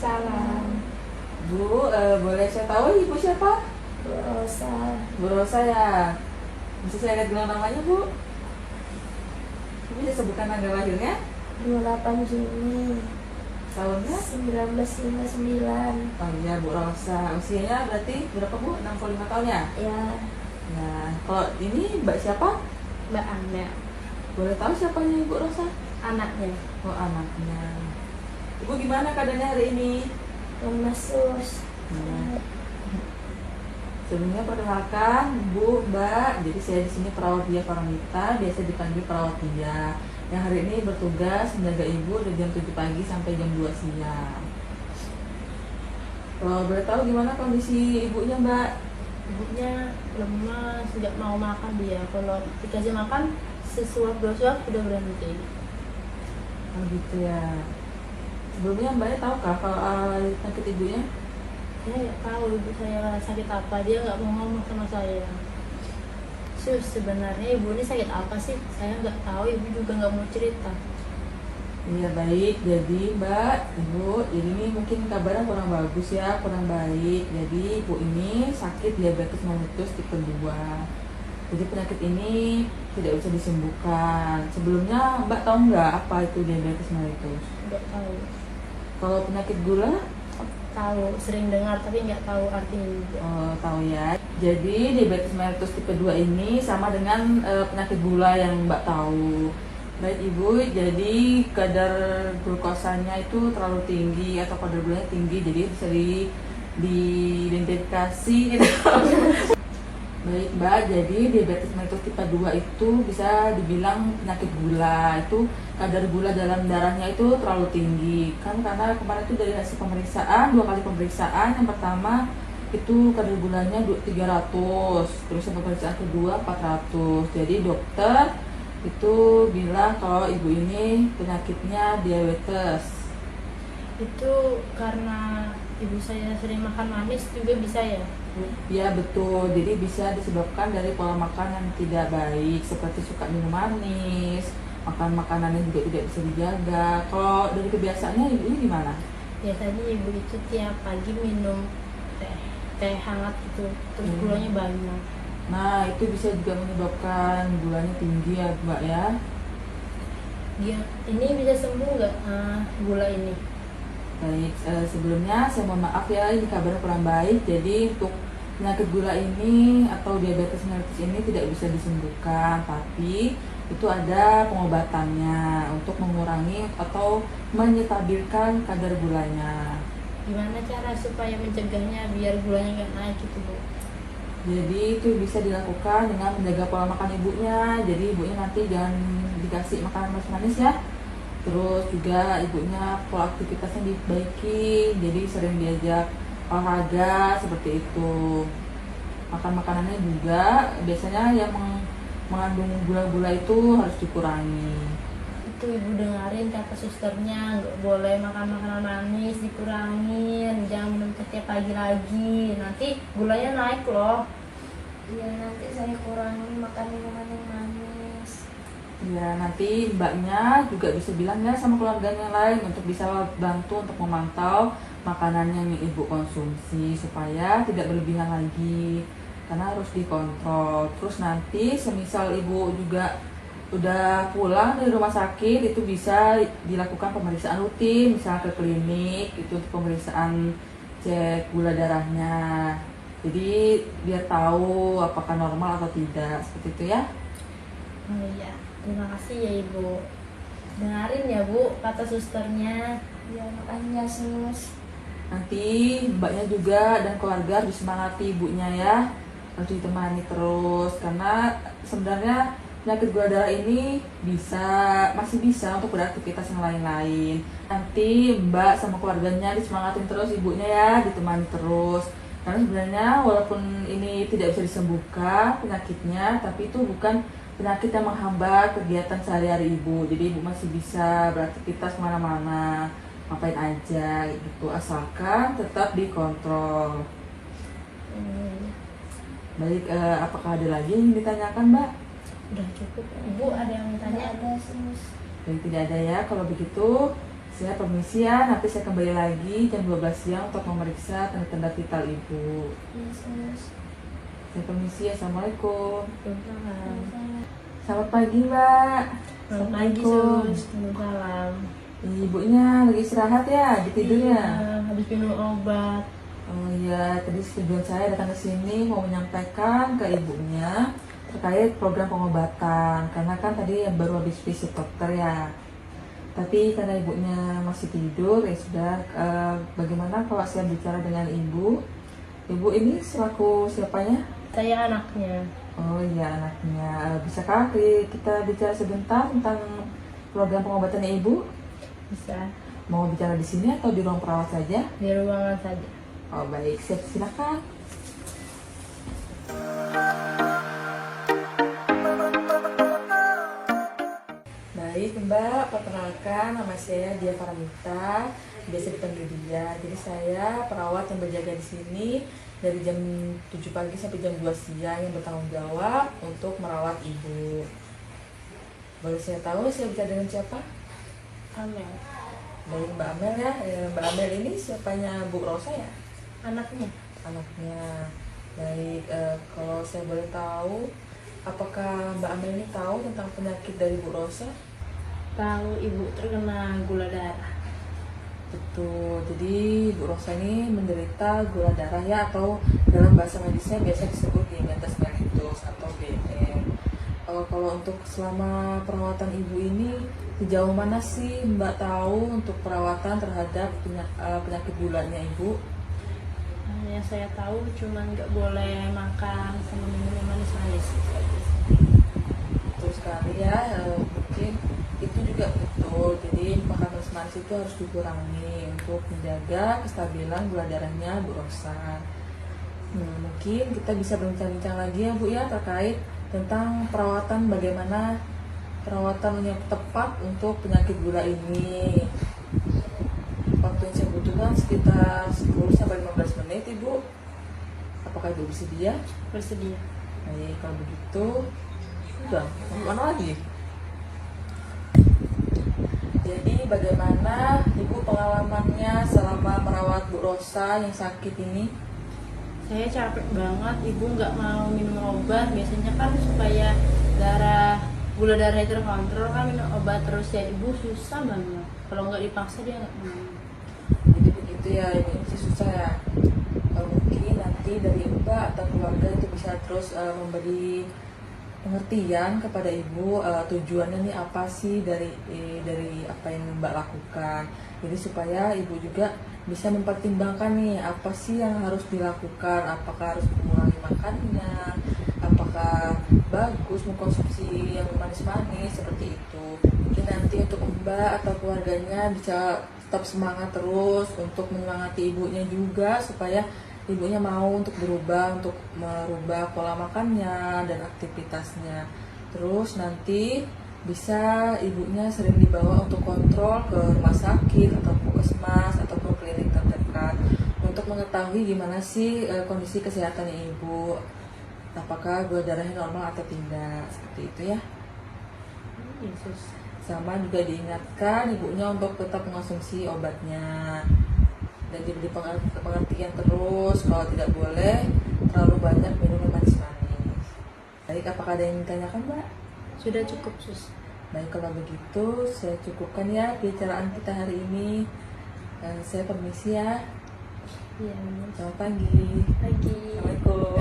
Waalaikumsalam. Bu, boleh saya tahu ibu siapa? Bu Rosa. Bu Rosa ya. Bisa saya lihat dulu namanya bu? Ibu bisa sebutkan tanggal lahirnya? 28 Juni Tahunnya? 1959. Oh iya Bu Rosa. Usianya berarti berapa bu? 65 tahun ya? Ya, Nah, kalau ini mbak siapa? Mbak Ana, Boleh tahu siapanya Ibu Rosa? anaknya. Oh anaknya. Ibu gimana keadaannya hari ini? Lemas sus. Nah, sebelumnya perkenalkan Bu, Mbak. Jadi saya di sini perawat Dia Paramita, biasa dipanggil perawat Dia. Yang hari ini bertugas menjaga Ibu dari jam 7 pagi sampai jam 2 siang. Kalau boleh tahu gimana kondisi ibunya, Mbak? Ibunya lemas, nggak mau makan dia. Kalau dikasih makan, sesuap dua suap udah berhenti. Oh gitu ya. Sebelumnya Mbaknya tahu kah kalau penyakit ibunya? Saya nggak tahu ibu saya sakit apa, dia nggak mau ngomong sama saya. Sus, sebenarnya ibu ini sakit apa sih? Saya nggak tahu, ibu juga nggak mau cerita. Iya baik, jadi Mbak, Ibu, ini mungkin kabarnya kurang bagus ya, kurang baik. Jadi Ibu ini sakit diabetes mellitus tipe 2. Jadi penyakit ini tidak bisa disembuhkan. Sebelumnya Mbak tahu nggak apa itu diabetes mellitus? Nggak tahu. Kalau penyakit gula, Tahu, sering dengar tapi nggak tahu artinya juga. tahu ya. Jadi diabetes mellitus tipe 2 ini sama dengan penyakit gula yang Mbak tahu. Baik Ibu, jadi kadar glukosanya itu terlalu tinggi atau kadar gulanya tinggi, jadi bisa diidentifikasi gitu. Baik Mbak, jadi diabetes mellitus tipe 2 itu bisa dibilang penyakit gula. Itu kadar gula dalam darahnya itu terlalu tinggi. Kan karena kemarin itu dari hasil pemeriksaan, 2 kali pemeriksaan. Yang pertama itu kadar gulanya 300, terus yang pemeriksaan kedua 400. Jadi dokter itu bilang kalau ibu ini penyakitnya diabetes. Itu karena ibu saya sering makan manis juga bisa ya? Ya betul, jadi bisa disebabkan dari pola makan yang tidak baik, seperti suka minum manis, makan makanannya juga tidak bisa dijaga. Kalau dari kebiasaannya ibu ini gimana? Biasanya ibu itu tiap pagi minum teh hangat gitu, terus gulanya banyak. Nah itu bisa juga menyebabkan gulanya tinggi ya Mbak ya. Dia ini bisa sembuh nggak gula ini? Baik, sebelumnya saya mohon maaf ya, ini kabarnya kurang baik. Jadi untuk penyakit gula ini atau diabetes mellitus ini tidak bisa disembuhkan, tapi itu ada pengobatannya untuk mengurangi atau menyetabilkan kadar gulanya. Gimana cara supaya mencegahnya biar gulanya nggak naik gitu bu? Jadi itu bisa dilakukan dengan menjaga pola makan ibunya. Jadi ibunya nanti jangan dikasih makanan manis-manis ya. Terus juga ibunya pola aktivitasnya dibaiki, jadi sering diajak olahraga seperti itu. Makan makanannya juga biasanya yang mengandung gula-gula itu harus dikurangi. Itu ibu dengerin kata susternya, nggak boleh makan makanan manis, dikurangin, jangan minum teh tiap pagi lagi, nanti gulanya naik loh. Iya, nanti saya kurangi makan minuman yang manis. Ya nanti mbaknya juga bisa bilang ya sama keluarganya yang lain untuk bisa bantu untuk memantau makanan yang ibu konsumsi supaya tidak berlebihan lagi, karena harus dikontrol. Terus nanti semisal ibu juga udah pulang dari rumah sakit, itu bisa dilakukan pemeriksaan rutin, misalnya ke klinik itu untuk pemeriksaan cek gula darahnya. Jadi biar tahu apakah normal atau tidak, seperti itu ya. Oh iya, terima kasih ya ibu. Dengerin ya bu kata susternya. Ya makanya sus. Nanti mbaknya juga dan keluarga harus semangati ibunya ya, harus ditemani terus, karena sebenarnya penyakit gula darah ini masih bisa untuk beraktivitas yang lain-lain. Nanti mbak sama keluarganya disemangatin terus ibunya ya, ditemani terus. Karena sebenarnya walaupun ini tidak bisa disembuhkan penyakitnya, tapi itu bukan penyakit yang menghambat kegiatan sehari-hari ibu. Jadi ibu masih bisa beraktivitas kemana-mana, ngapain aja gitu, asalkan tetap dikontrol. Baik, apakah ada lagi yang ditanyakan mbak? Udah cukup. Ibu ada yang tanya? Ada sus. Baik, tidak ada ya. Kalau begitu Saya permisi ya, nanti saya kembali lagi jam 12 siang untuk memeriksa tanda-tanda vital ibu. Iya sus. Saya permisi ya, assalamualaikum. Waalaikumsalam. Selamat pagi mbak. Selamat pagi sus. Waalaikumsalam. Ibunya lagi istirahat ya, di tidurnya. Iya, habis minum obat. Oh iya, tadi tujuan saya datang ke sini mau menyampaikan ke ibunya terkait program pengobatan. Karena kan tadi baru habis visit dokter ya. Tapi karena ibunya masih tidur, ya sudah. Bagaimana kalau saya bicara dengan ibu? Ibu ini selaku siapanya? Saya anaknya. Oh iya, anaknya. Bisakah kita bicara sebentar tentang program pengobatannya ibu? Bisa Mau bicara di sini atau di ruang perawat saja? di ruangan saja. Oh baik, silakan. Baik mbak, perkenalkan nama saya Dia Paramita, biasa dipanggil Dia. Jadi saya perawat yang berjaga di sini dari jam 7 pagi sampai jam 2 siang yang bertanggung jawab untuk merawat ibu. Boleh saya tahu saya bicara dengan siapa? Amel. Baik Mbak Amel ya. Mbak Amel ini siapanya Bu Rosa ya? Anaknya. Anaknya. Baik, kalau saya boleh tahu, apakah Mbak Amel ini tahu tentang penyakit dari Bu Rosa? Tahu ibu terkena gula darah. Betul, jadi Bu Rosa ini menderita gula darah ya, atau dalam bahasa medisnya biasa disebut diabetes mellitus atau DM. Kalau untuk selama perawatan ibu ini, sejauh mana sih Mbak tahu untuk perawatan terhadap penyakit gulanya ibu? Yang saya tahu cuman nggak boleh makan sama minum yang manis-manis. Betul sekali ya, mungkin itu juga betul. Jadi makan manis itu harus dikurangi untuk menjaga kestabilan gula darahnya Bu Rosa. Mungkin kita bisa berbincang-bincang lagi ya Bu ya terkait tentang perawatan, bagaimana perawatan yang tepat untuk penyakit gula ini. Waktu yang saya butuhkan sekitar 10-15 menit Ibu. Apakah Ibu bersedia? Bersedia. Baik, kalau begitu udah, mau mana lagi? Jadi bagaimana Ibu pengalamannya selama merawat Bu Rosa yang sakit ini? Saya capek banget, ibu nggak mau minum obat. Biasanya kan supaya gula darah itu terkontrol kan minum obat terus ya, ibu susah banget. Kalau nggak dipaksa dia nggak mau. Jadi begitu ya, Ibu ini sih susah ya. Mungkin nanti dari Mbak atau keluarga itu bisa terus memberi pengertian kepada Ibu, tujuannya nih apa sih dari apa yang Mbak lakukan. Jadi supaya Ibu juga bisa mempertimbangkan nih apa sih yang harus dilakukan, apakah harus mengurangi makannya, apakah bagus mengkonsumsi yang manis-manis seperti itu. Mungkin nanti untuk Mbak atau keluarganya bisa tetap semangat terus untuk menyemangati ibunya juga supaya ibunya mau untuk merubah pola makannya dan aktivitasnya. Terus nanti bisa ibunya sering dibawa untuk kontrol ke rumah sakit atau puskesmas ataupun klinik terdekat untuk mengetahui gimana sih kondisi kesehatannya ibu, apakah gula darahnya normal atau tidak, seperti itu ya. Yesus. Sama juga diingatkan ibunya untuk tetap mengonsumsi obatnya dan diberi pengertian terus kalau tidak boleh terlalu banyak minum yang manis-manis. Baik, apakah ada yang ditanyakan Mbak? Sudah cukup sus. Baik, kalau begitu saya cukupkan ya pembicaraan kita hari ini. Saya permisi ya. Iya. Selamat pagi. Pagi. Assalamualaikum.